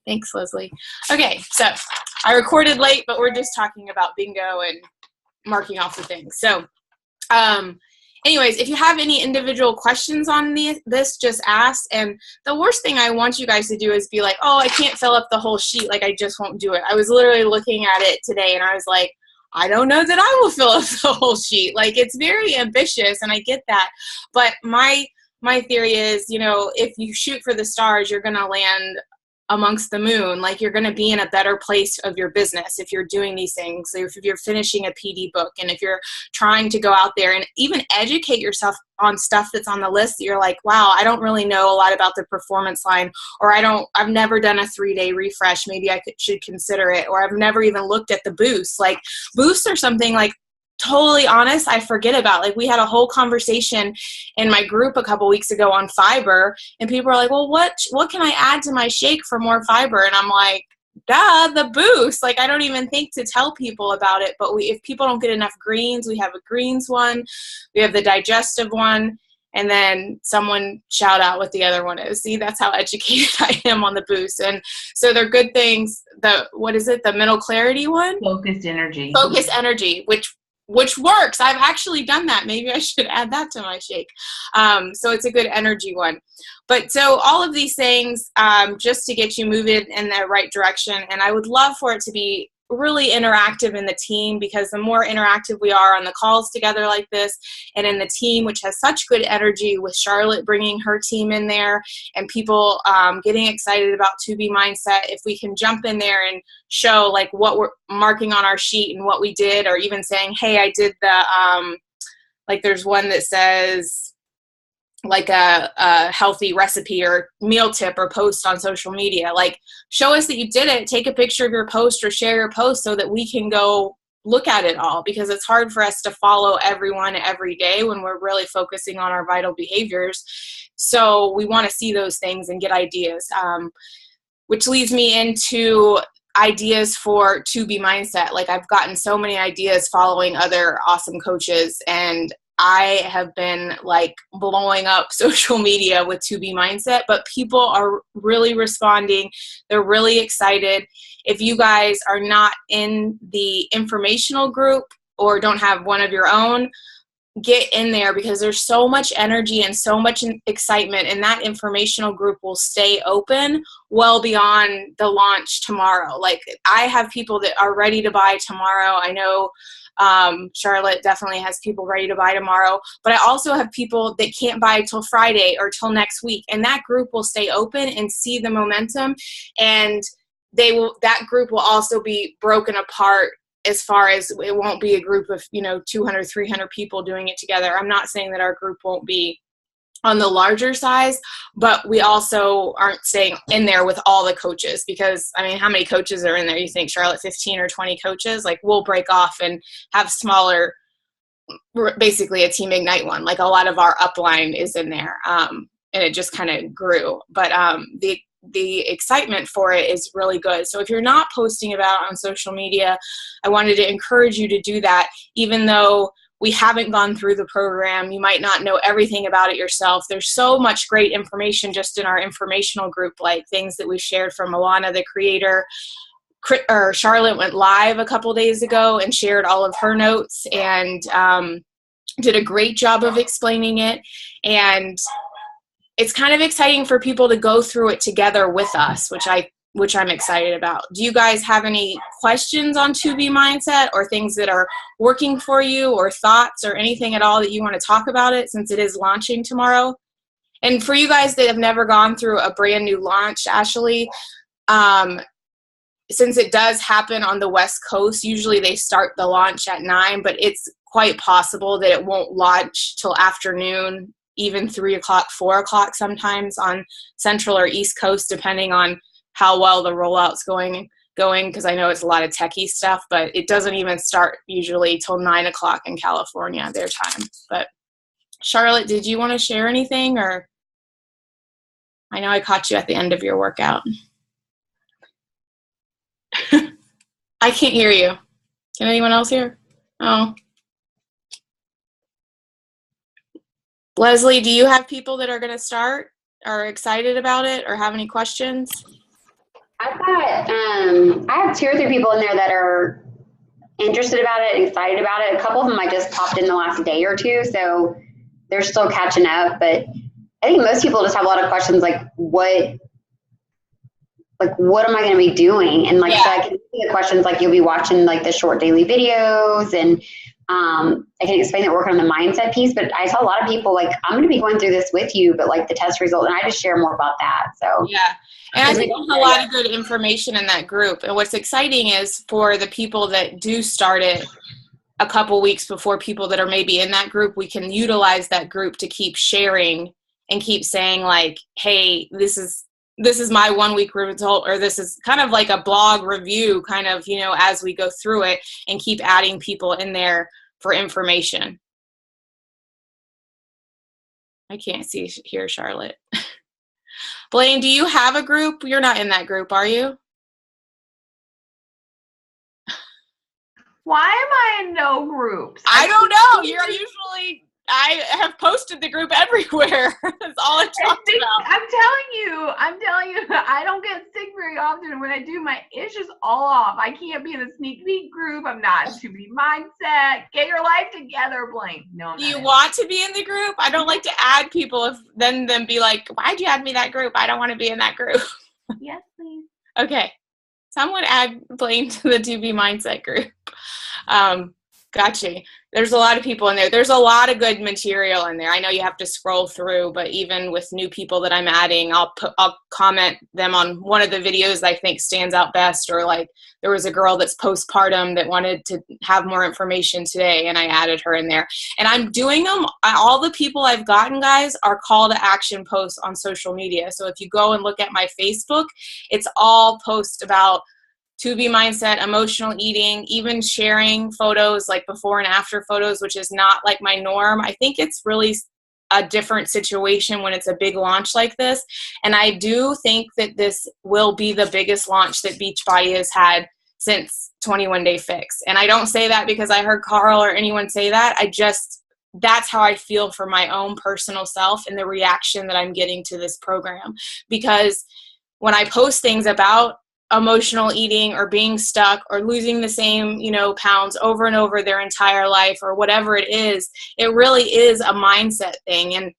Thanks, Leslie. Okay, so I recorded late, but we're just talking about bingo and marking off the things. So anyways, if you have any individual questions on this, just ask. And the worst thing I want you guys to do is be like, oh, I can't fill up the whole sheet. Like, I just won't do it. I was literally looking at it today, and I was like, I don't know that I will fill up the whole sheet. Like, it's very ambitious, and I get that. But my theory is, you know, if you shoot for the stars, you're going to land amongst the moon. Like, you're going to be in a better place of your business if you're doing these things. So if you're finishing a PD book, and if you're trying to go out there and even educate yourself on stuff that's on the list that you're like, wow, I don't really know a lot about the performance line, or I've never done a 3-day refresh. Maybe I should consider it. Or I've never even looked at the boosts. Like, boosts are something, like, totally honest, I forget about. Like, we had a whole conversation in my group a couple weeks ago on fiber, and people are like, well, what can I add to my shake for more fiber? And I'm like, duh, the boost. Like, I don't even think to tell people about it. But if people don't get enough greens, we have a greens one, we have the digestive one, and then someone shout out what the other one is. See, that's how educated I am on the boost. And so they're good things. What is it? The mental clarity one? Focused energy. Focused energy, which works. I've actually done that. Maybe I should add that to my shake. So it's a good energy one. But so all of these things, just to get you moving in the right direction. And I would love for it to be really interactive in the team, because the more interactive we are on the calls together like this, and in the team, which has such good energy with Charlotte bringing her team in there, and people getting excited about 2B Mindset, if we can jump in there and show like what we're marking on our sheet and what we did, or even saying, hey, I did the, like, there's one that says like a healthy recipe or meal tip or post on social media. Like, show us that you did it. Take a picture of your post or share your post so that we can go look at it all, because it's hard for us to follow everyone every day when we're really focusing on our vital behaviors. So we want to see those things and get ideas, which leads me into ideas for 2B Mindset. Like, I've gotten so many ideas following other awesome coaches, and I have been like blowing up social media with 2B Mindset, but people are really responding. They're really excited. If you guys are not in the informational group or don't have one of your own, get in there, because there's so much energy and so much excitement, and that informational group will stay open well beyond the launch tomorrow. Like, I have people that are ready to buy tomorrow. I know Charlotte definitely has people ready to buy tomorrow, but I also have people that can't buy till Friday or till next week, and that group will stay open and see the momentum, and that group will also be broken apart, as far as it won't be a group of 200, 300 people doing it together. I'm not saying that our group won't be on the larger size, but we also aren't staying in there with all the coaches, because I mean, how many coaches are in there? You think, Charlotte, 15 or 20 coaches? Like, we'll break off and have smaller, basically a Team Ignite one. Like, a lot of our upline is in there, and it just kind of grew. But the excitement for it is really good. So if you're not posting about it on social media, I wanted to encourage you to do that. Even though we haven't gone through the program, you might not know everything about it yourself. There's so much great information just in our informational group, like things that we shared from Alana, the creator. Charlotte went live a couple days ago and shared all of her notes, and did a great job of explaining it. And it's kind of exciting for people to go through it together with us, which I'm excited about. Do you guys have any questions on 2B Mindset, or things that are working for you, or thoughts, or anything at all that you want to talk about it, since it is launching tomorrow? And for you guys that have never gone through a brand new launch, Ashley, since it does happen on the West Coast, usually they start the launch at 9, but it's quite possible that it won't launch till afternoon, even 3 o'clock, 4 o'clock sometimes on Central or East Coast, depending on how well the rollout's going, because I know it's a lot of techie stuff, but it doesn't even start usually till 9 o'clock in California, their time. But Charlotte, did you want to share anything? Or I know I caught you at the end of your workout. I can't hear you. Can anyone else hear? Oh. Leslie, do you have people that are going to start, or excited about it, or have any questions? I've got, I have 2 or 3 people in there that are interested about it, excited about it. A couple of them I just popped in the last day or 2, so they're still catching up. But I think most people just have a lot of questions like, what am I going to be doing? And like, so I can see the questions like you'll be watching like the short daily videos, and I can explain that we're working on the mindset piece. But I saw a lot of people like, I'm going to be going through this with you, but like the test result, and I just share more about that. So yeah. And I think there's a lot of good information in that group. And what's exciting is for the people that do start it a couple weeks before people that are maybe in that group, we can utilize that group to keep sharing and keep saying like, hey, this is my 1 week result, or this is kind of like a blog review kind of, you know, as we go through it, and keep adding people in there for information. I can't see here, Charlotte. Blaine, do you have a group? You're not in that group, are you? Why am I in no groups? I don't know. You're usually, I have posted the group everywhere. That's all I talked about. I'm telling you, I don't get sick very often. When I do, it's just all off. I can't be in the sneak peek group. I'm not in 2B mindset. Get your life together, Blaine. No, do you want to be in the group? I don't like to add people if then be like, why'd you add me that group? I don't want to be in that group. Yes, please. Okay. Someone add Blaine to the 2B mindset group. Gotcha. There's a lot of people in there. There's a lot of good material in there. I know you have to scroll through, but even with new people that I'm adding, I'll comment them on one of the videos I think stands out best. Or like there was a girl that's postpartum that wanted to have more information today, and I added her in there. And I'm doing them. All the people I've gotten, guys, are call to action posts on social media. So if you go and look at my Facebook, it's all posts about 2B mindset, emotional eating, even sharing photos like before and after photos, which is not like my norm. I think it's really a different situation when it's a big launch like this. And I do think that this will be the biggest launch that Beachbody has had since 21 Day Fix. And I don't say that because I heard Carl or anyone say that. That's how I feel for my own personal self and the reaction that I'm getting to this program. Because when I post things about emotional eating or being stuck or losing the same, pounds over and over their entire life or whatever it is, it really is a mindset thing. And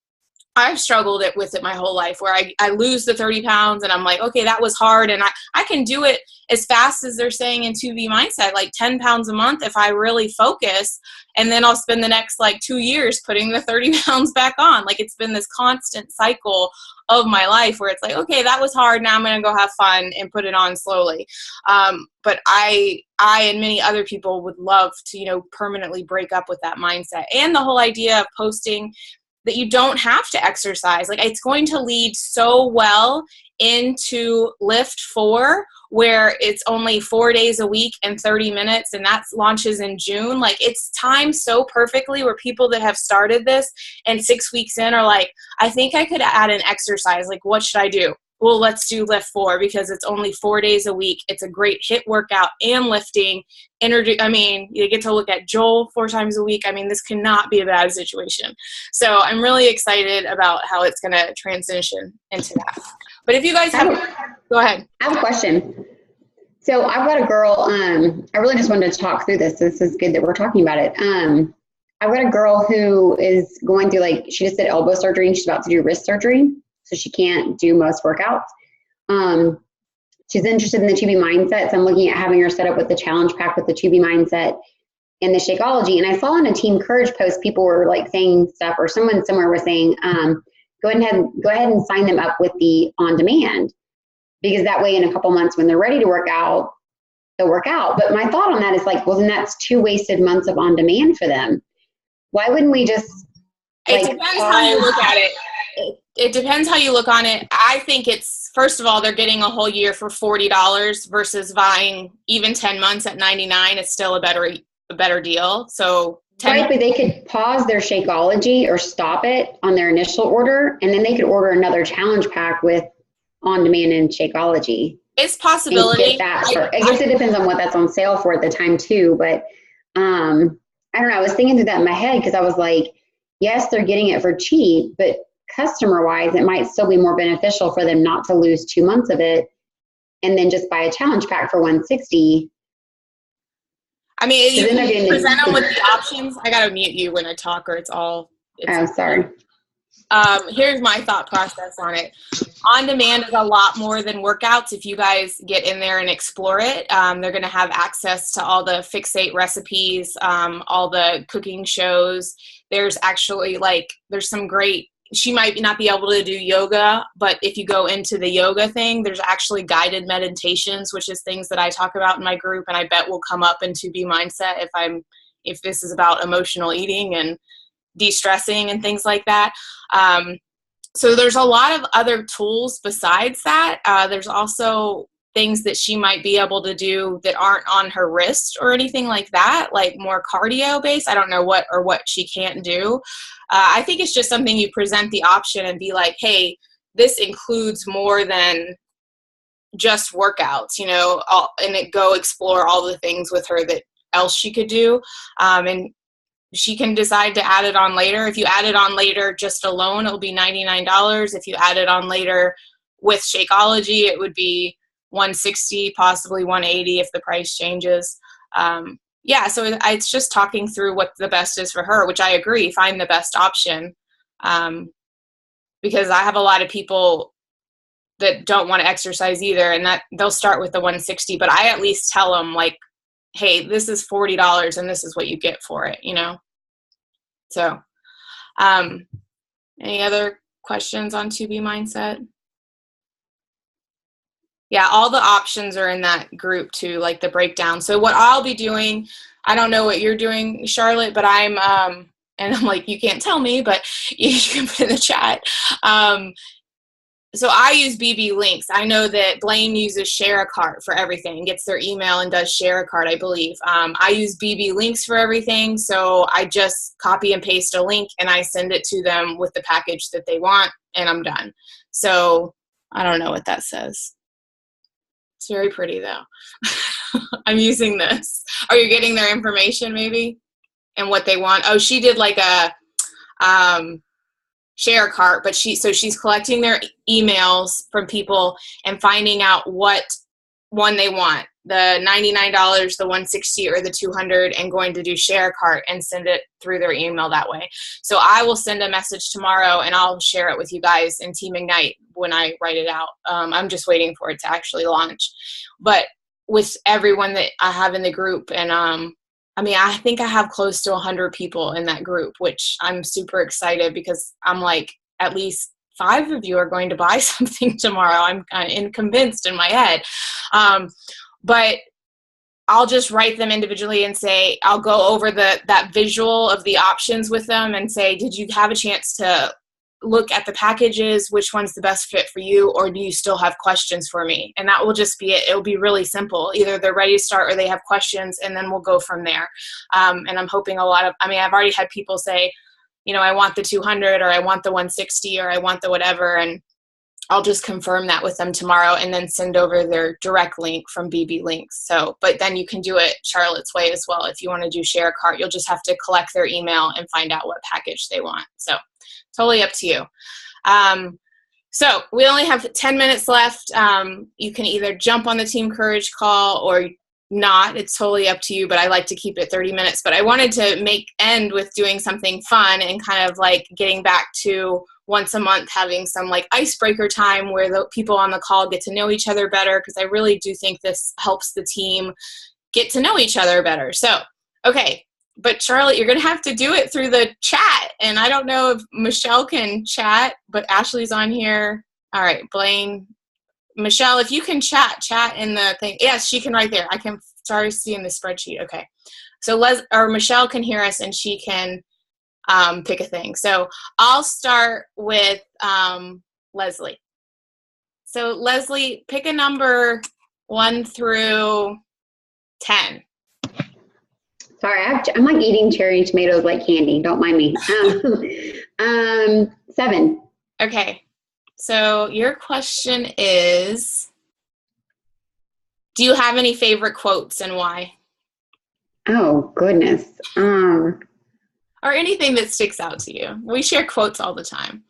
I've struggled with it my whole life, where I lose the 30 pounds and I'm like, okay, that was hard. And I can do it as fast as they're saying in 2B mindset, like 10 pounds a month if I really focus. And then I'll spend the next 2 years putting the 30 pounds back on. Like it's been this constant cycle of my life where it's like, okay, that was hard. Now I'm going to go have fun and put it on slowly. But I and many other people would love to, permanently break up with that mindset. And the whole idea of posting that you don't have to exercise. Like it's going to lead so well into Lift 4, where it's only 4 days a week and 30 minutes, and that launches in June. Like it's timed so perfectly where people that have started this and 6 weeks in are like, I think I could add an exercise. Like, what should I do? Well, let's do Lift 4 because it's only 4 days a week. It's a great HIIT workout and lifting. You get to look at Joel 4 times a week. This cannot be a bad situation. So I'm really excited about how it's going to transition into that. But if you guys go ahead. I have a question. So I've got a girl, I really just wanted to talk through this. This is good that we're talking about it. I've got a girl who is going through, she just did elbow surgery and she's about to do wrist surgery. So she can't do most workouts. She's interested in the 2B mindset. So I'm looking at having her set up with the challenge pack with the 2B mindset and the Shakeology. And I saw in a Team Courage post, people were saying stuff, or someone somewhere was saying, go ahead and sign them up with the on-demand, because that way in a couple months when they're ready to work out, they'll work out. But my thought on that is well, then that's 2 wasted months of on-demand for them. Why wouldn't we just? It depends how you look at it. It depends how you look on it. I think it's, first of all, they're getting a whole year for $40 versus buying even 10 months at $99. It's still a better deal. So right, but they could pause their Shakeology or stop it on their initial order, and then they could order another challenge pack with on-demand and Shakeology. It's possibility. I guess it depends on what that's on sale for at the time too. But I don't know. I was thinking through that in my head because I was like, yes, they're getting it for cheap, but customer-wise, it might still be more beneficial for them not to lose 2 months of it and then just buy a challenge pack for $160. I mean, you can present them with the options. I got to mute you when I talk, or sorry. Here's my thought process on it. On demand is a lot more than workouts. If you guys get in there and explore it, they're going to have access to all the Fixate recipes, all the cooking shows. There's actually there's some great, she might not be able to do yoga, but if you go into the yoga thing, there's actually guided meditations, which is things that I talk about in my group, and I bet will come up in 2B Mindset if this is about emotional eating and de-stressing and things like that. So there's a lot of other tools besides that. There's also things that she might be able to do that aren't on her wrist or anything like that, like more cardio based. I don't know what she can't do. I think it's just something you present the option and be like, hey, this includes more than just workouts, and go explore all the things with her that else she could do. And she can decide to add it on later. If you add it on later just alone, it'll be $99. If you add it on later with Shakeology, it would be $160, possibly $180 if the price changes. So it's just talking through what the best is for her, which I agree, find the best option. Because I have a lot of people that don't want to exercise either, and that they'll start with the $160, but I at least tell them hey, this is $40 and this is what you get for it, So, any other questions on 2B Mindset? Yeah, all the options are in that group too, like the breakdown. So what I'll be doing, I don't know what you're doing, Charlotte, but and I'm like, you can't tell me, but you can put in the chat. So I use BB Links. I know that Blaine uses Sharecart for everything, gets their email and does Sharecart, I believe. I use BB Links for everything. So I just copy and paste a link and I send it to them with the package that they want, and I'm done. So I don't know what that says. It's very pretty though. I'm using this. Are you getting their information maybe and what they want? Oh, she did like a Sharecart, but she's collecting their emails from people and finding out what one they want, the $99, the $160, or the $200, and going to do Sharecart and send it through their email that way. So I will send a message tomorrow and I'll share it with you guys in Team Ignite when I write it out. I'm just waiting for it to actually launch, but with everyone that I have in the group, and I think I have close to 100 people in that group, which I'm super excited because I'm like, at least 5 of you are going to buy something tomorrow. I'm kind of convinced in my head. But I'll just write them individually and say, I'll go over that visual of the options with them and say, did you have a chance to look at the packages? Which one's the best fit for you? Or do you still have questions for me? And that will just be it. It'll be really simple. Either they're ready to start or they have questions, and then we'll go from there. And I'm hoping I've already had people say, I want the 200, or I want the 160, or I want the whatever. And I'll just confirm that with them tomorrow and then send over their direct link from BB Links. So, but then you can do it Charlotte's way as well. If you want to do Sharecart, you'll just have to collect their email and find out what package they want. So totally up to you. So we only have 10 minutes left. You can either jump on the Team Courage call or not. It's totally up to you, but I like to keep it 30 minutes. But I wanted to end with doing something fun and kind of like getting back to once a month having some like icebreaker time where the people on the call get to know each other better, because I really do think this helps the team get to know each other better. So, okay. But Charlotte, you're going to have to do it through the chat. And I don't know if Michelle can chat, but Ashley's on here. All right, Blaine. Michelle, if you can chat in the thing. Yes, she can right there. I can start seeing the spreadsheet. Okay. So Michelle can hear us and she can pick a thing. So I'll start with Leslie. So Leslie, pick a number 1 through 10. Sorry, I'm like eating cherry tomatoes like candy. Don't mind me. 7. Okay. So your question is, do you have any favorite quotes and why? Oh, goodness. Or anything that sticks out to you. We share quotes all the time.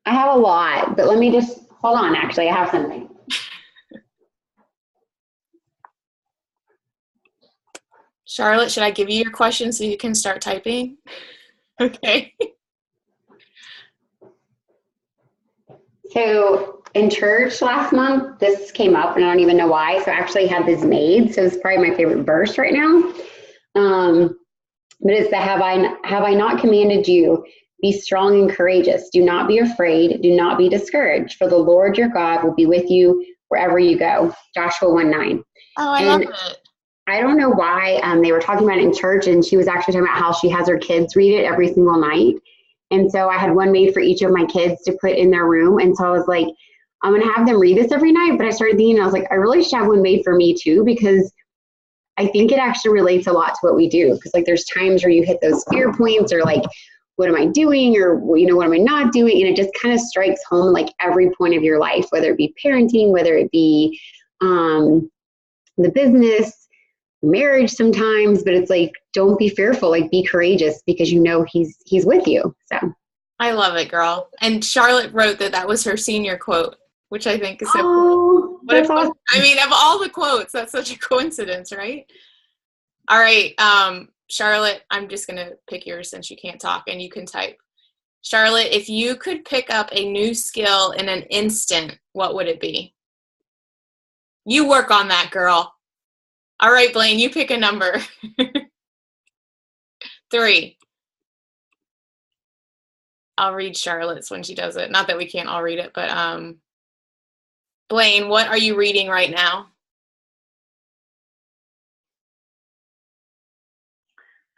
I have a lot, but let me just, hold on, actually, I have something. Charlotte, should I give you your question so you can start typing? Okay. So in church last month, this came up, and I don't even know why. So I actually had this made. So it's probably my favorite verse right now. But it's the have I not commanded you, be strong and courageous. Do not be afraid. Do not be discouraged. For the Lord your God will be with you wherever you go. Joshua 1:9. Oh, I love it. I don't know why they were talking about it in church, and she was actually talking about how she has her kids read it every single night. And so I had one made for each of my kids to put in their room. And so I was like, I'm going to have them read this every night. But I started thinking, I was like, I really should have one made for me too, because I think it actually relates a lot to what we do. Because like there's times where you hit those fear points, or like, what am I doing? Or, what am I not doing? And it just kind of strikes home like every point of your life, whether it be parenting, whether it be the business, marriage sometimes. But it's like, don't be fearful, like be courageous, because he's with you. So I love it, girl. And Charlotte wrote that was her senior quote, which I think is so cool. That's awesome. I mean, of all the quotes, that's such a coincidence, right? All right, Charlotte, I'm just going to pick yours since you can't talk and you can type. Charlotte, if you could pick up a new skill in an instant, what would it be? You work on that, girl. All right, Blaine, you pick a number. 3. I'll read Charlotte's when she does it. Not that we can't all read it, but Blaine, what are you reading right now?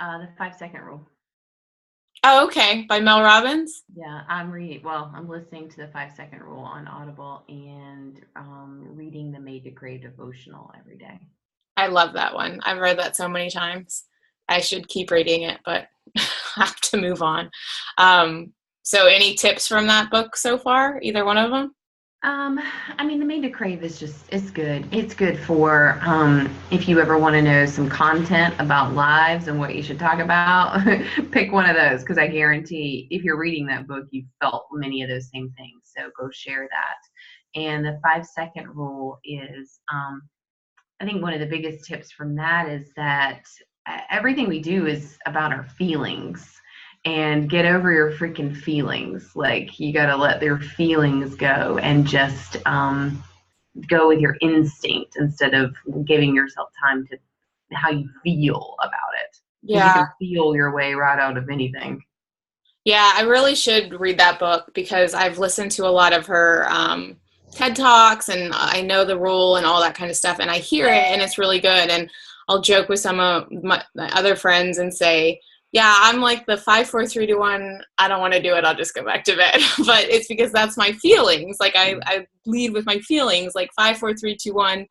The 5-second rule. Oh, okay. By Mel Robbins? Yeah, I'm listening to the 5-second rule on Audible and reading the Made to Crave devotional every day. I love that one. I've read that so many times. I should keep reading it, but I have to move on. So any tips from that book so far? Either one of them? I mean, the Made to Crave is it's good. It's good for if you ever want to know some content about lives and what you should talk about, pick one of those, because I guarantee if you're reading that book, you've felt many of those same things. So go share that. And the 5-second rule is, I think one of the biggest tips from that is that everything we do is about our feelings. And get over your freaking feelings. Like, you got to let your feelings go and just go with your instinct instead of giving yourself time to how you feel about it. Yeah. You can feel your way right out of anything. Yeah, I really should read that book because I've listened to a lot of her TED Talks, and I know the rule and all that kind of stuff, and I hear it and it's really good. And I'll joke with some of my other friends and say, yeah, I'm like the 5, 4, 3, 2, 1. I don't want to do it. I'll just go back to bed. But it's because that's my feelings. Like I lead with my feelings. Like 5, 4, 3, 2, 1.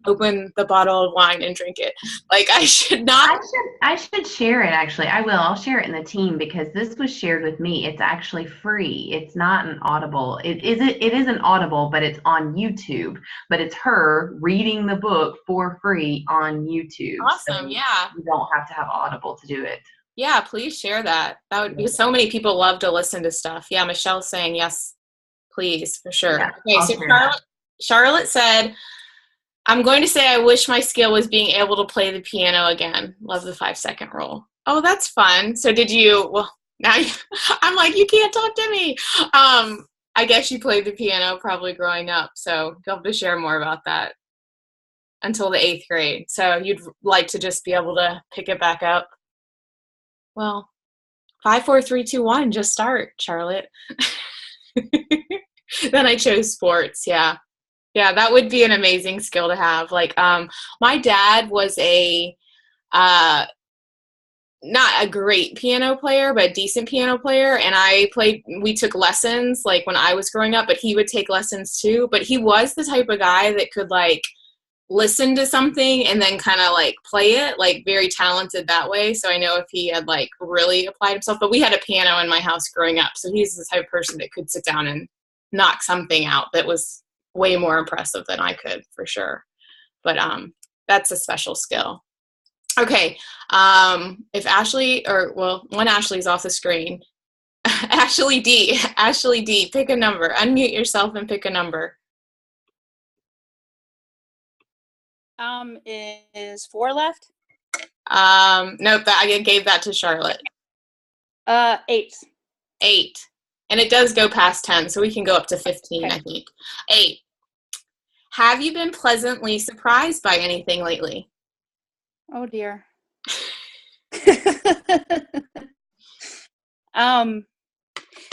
Open the bottle of wine and drink it. Like I should not. I should share it. Actually, I will. I'll share it in the team because this was shared with me. It's actually free. It's not an Audible. It is an Audible, but it's on YouTube. But it's her reading the book for free on YouTube. Awesome. So yeah. You don't have to have Audible to do it. Yeah, please share that. That would be, so many people love to listen to stuff. Yeah, Michelle's saying yes, please, for sure. Yeah, okay, so Charlotte said, I'm going to say I wish my skill was being able to play the piano again. Love the 5-second rule. Oh, that's fun. So did you, well, now I'm like, you can't talk to me. I guess you played the piano probably growing up, so you'll have to share more about that until the 8th grade. So you'd like to just be able to pick it back up. Well, 5, 4, 3, 2, 1, just start, Charlotte. Then I chose sports. Yeah. Yeah, that would be an amazing skill to have. Like, my dad was not a great piano player, but a decent piano player. And we took lessons like when I was growing up, but he would take lessons too. But he was the type of guy that could like listen to something and then kind of like play it, like very talented that way. So I know if he had like really applied himself, but we had a piano in my house growing up. So he's the type of person that could sit down and knock something out that was way more impressive than I could, for sure. But that's a special skill. Okay. If Ashley, one Ashley's off the screen. Ashley D, pick a number. Unmute yourself and pick a number. Is 4 left? Nope, I gave that to Charlotte. 8. 8. And it does go past 10, so we can go up to 15, Okay. I think. 8. Have you been pleasantly surprised by anything lately? Oh dear.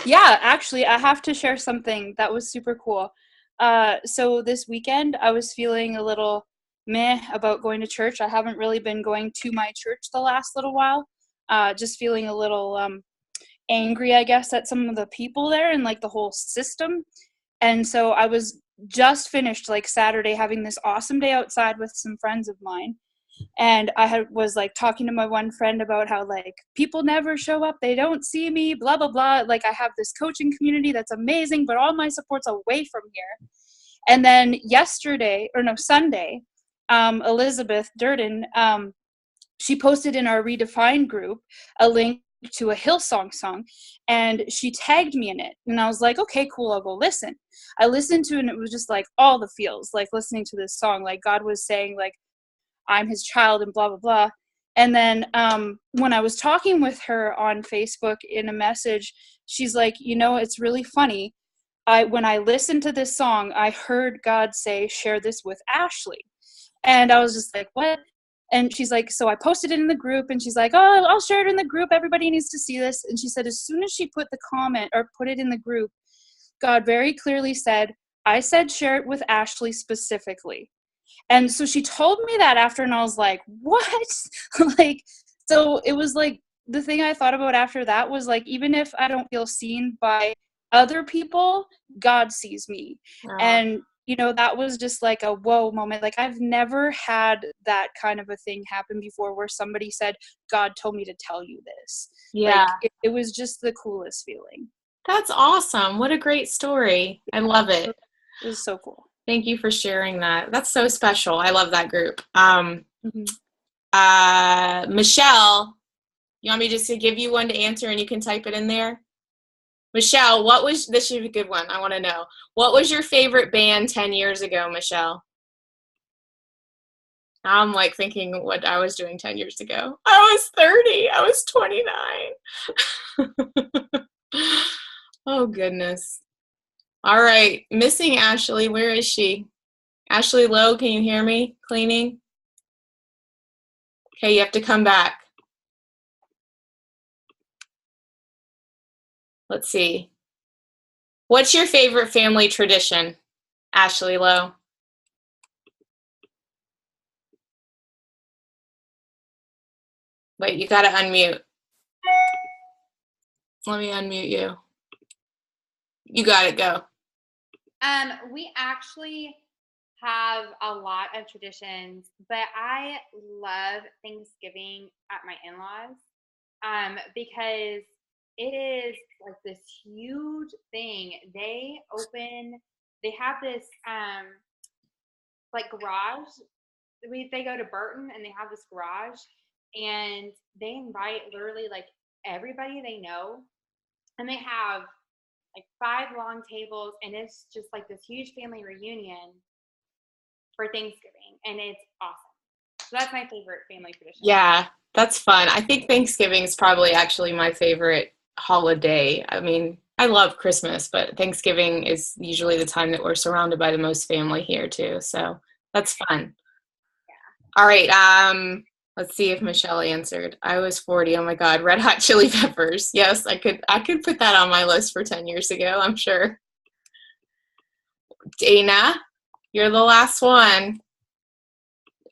Yeah, actually, I have to share something that was super cool. So this weekend, I was feeling a little meh about going to church. I haven't really been going to my church the last little while. Just feeling a little angry, I guess, at some of the people there and like the whole system. And so I was just finished like Saturday having this awesome day outside with some friends of mine. And was like talking to my one friend about how like people never show up, they don't see me, blah blah blah. Like I have this coaching community that's amazing, but all my support's away from here. And then Sunday, Elizabeth Durden, she posted in our Redefined group a link to a Hillsong song, and she tagged me in it. And I was like, okay, cool, I'll go listen. I listened to it, and it was just like all the feels, like listening to this song, like God was saying, like, I'm his child and blah, blah, blah. And then when I was talking with her on Facebook in a message, she's like, it's really funny. When I listened to this song, I heard God say, share this with Ashley. And I was just like, what? And she's like, so I posted it in the group, and she's like, oh, I'll share it in the group. Everybody needs to see this. And she said, as soon as she put the comment or put it in the group, God very clearly said, I said, share it with Ashley specifically. And so she told me that after, and I was like, what? Like, so it was like, the thing I thought about after that was like, even if I don't feel seen by other people, God sees me. And, that was just like a whoa moment. Like I've never had that kind of a thing happen before where somebody said, God told me to tell you this. Yeah. Like, it was just the coolest feeling. That's awesome. What a great story. I love it. It was so cool. Thank you for sharing that. That's so special. I love that group. Michelle, you want me just to give you one to answer and you can type it in there? Michelle, this should be a good one. I want to know. What was your favorite band 10 years ago, Michelle? Now I'm like thinking what I was doing 10 years ago. I was 30. I was 29. Oh, goodness. All right. Missing Ashley. Where is she? Ashley Lowe, can you hear me? Cleaning? Okay, you have to come back. Let's see. What's your favorite family tradition, Ashley Lowe? Wait, you gotta unmute. Let me unmute you. You got it, go. We actually have a lot of traditions, but I love Thanksgiving at my in-laws because it is like this huge thing. They have this like garage. They go to Burton and they have this garage, and they invite literally like everybody they know, and they have like 5 long tables, and it's just like this huge family reunion for Thanksgiving, and it's awesome. So that's my favorite family tradition. Yeah, that's fun. I think Thanksgiving is probably actually my favorite holiday. I mean, I love Christmas, but Thanksgiving is usually the time that we're surrounded by the most family here too. So that's fun. Yeah. All right. Let's see if Michelle answered. I was 40. Oh my God. Red Hot Chili Peppers. Yes, I could put that on my list for 10 years ago, I'm sure. Dana, you're the last one.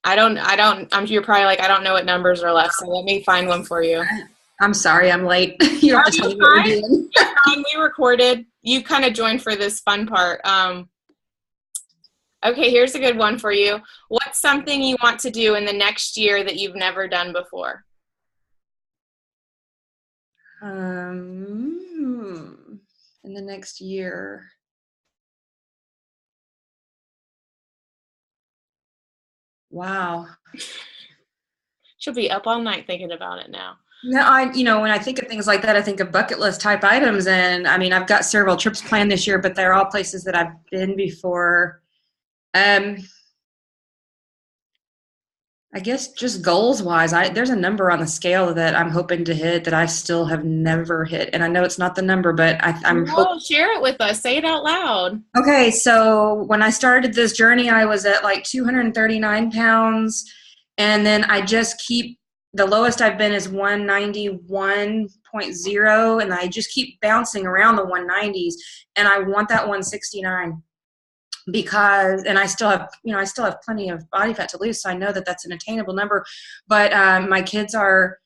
You're probably like, I don't know what numbers are left, so let me find one for you. I'm sorry, I'm late. You don't have to tell me what we're doing. You're fine. We recorded. You kind of joined for this fun part. Okay, here's a good one for you. What's something you want to do in the next year that you've never done before? In the next year. Wow. She'll be up all night thinking about it now. No, when I think of things like that, I think of bucket list type items. And I mean, I've got several trips planned this year, but they're all places that I've been before. I guess just goals wise, there's a number on the scale that I'm hoping to hit that I still have never hit. And I know it's not the number, but I'm hoping. Share it with us. Say it out loud. Okay, so when I started this journey, I was at like 239 pounds. And then I just keep, the lowest I've been is 191.0. And I just keep bouncing around the 190s. And I want that 169. Because, and I still have plenty of body fat to lose, so I know that that's an attainable number. But my kids are,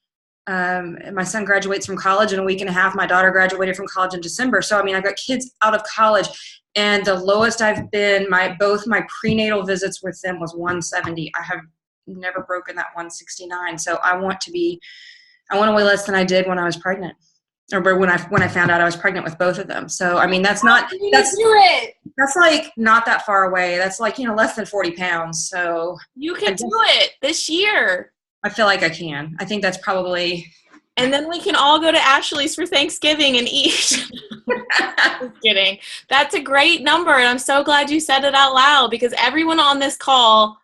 my son graduates from college in a week and a half. My daughter graduated from college in December. So, I mean, I've got kids out of college, and the lowest I've been, both my prenatal visits with them was 170. I have never broken that 169. So I want to weigh less than I did when I was pregnant. Or when I found out I was pregnant with both of them. So I mean that's like not that far away. That's like, less than 40 pounds. So you can do it this year. I feel like I can. I think that's probably. And then we can all go to Ashley's for Thanksgiving and eat. Just kidding. That's a great number, and I'm so glad you said it out loud, because everyone on this call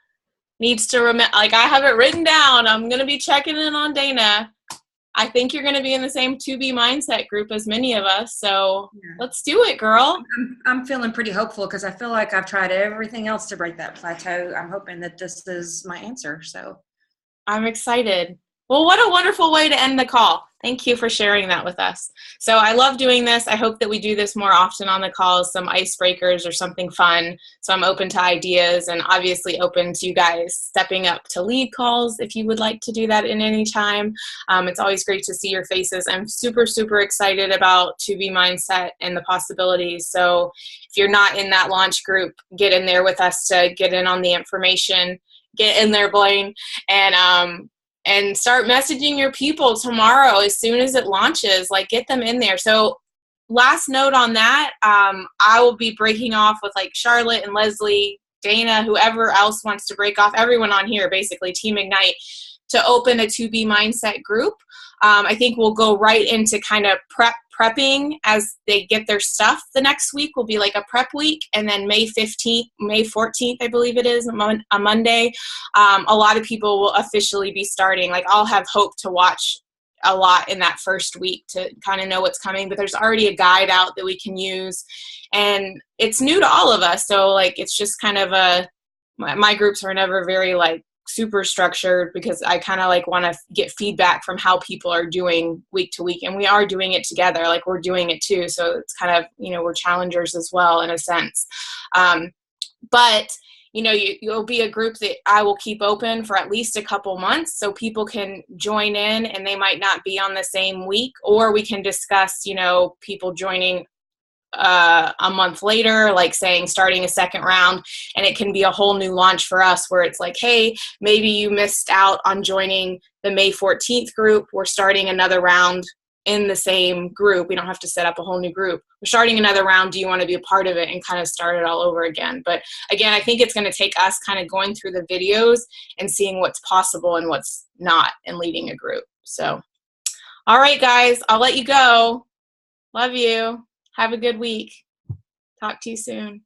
needs to remember. Like, I have it written down. I'm gonna be checking in on Dana. I think you're going to be in the same 2B mindset group as many of us. So Let's do it, girl. I'm feeling pretty hopeful because I feel like I've tried everything else to break that plateau. I'm hoping that this is my answer. So I'm excited. Well, what a wonderful way to end the call. Thank you for sharing that with us. So I love doing this. I hope that we do this more often on the calls, some icebreakers or something fun. So I'm open to ideas, and obviously open to you guys stepping up to lead calls if you would like to do that in any time. It's always great to see your faces. I'm super, super excited about 2B Mindset and the possibilities. So if you're not in that launch group, get in there with us to get in on the information. Get in there, Blaine, and start messaging your people tomorrow as soon as it launches. Like, get them in there. So last note on that, I will be breaking off with like Charlotte and Leslie, Dana, whoever else wants to break off, everyone on here, basically Team Ignite, to open a 2B Mindset group. I think we'll go right into kind of prepping as they get their stuff. The next week will be like a prep week, and then May 14th, I believe it is, a Monday, a lot of people will officially be starting. Like, I'll have Hope to watch a lot in that first week to kind of know what's coming, but there's already a guide out that we can use, and it's new to all of us. So like, it's just kind of my groups are never very like super structured, because I kind of like want to get feedback from how people are doing week to week, and we are doing it together. Like, we're doing it too. So it's kind of, we're challengers as well in a sense. But you'll be a group that I will keep open for at least a couple months, so people can join in, and they might not be on the same week, or we can discuss, people joining a month later, like saying starting a second round, and it can be a whole new launch for us where it's like, hey, maybe you missed out on joining the May 14th group. We're starting another round in the same group. We don't have to set up a whole new group. We're starting another round. Do you want to be a part of it and kind of start it all over again? But again, I think it's going to take us kind of going through the videos and seeing what's possible and what's not in leading a group. So, all right, guys, I'll let you go. Love you. Have a good week. Talk to you soon.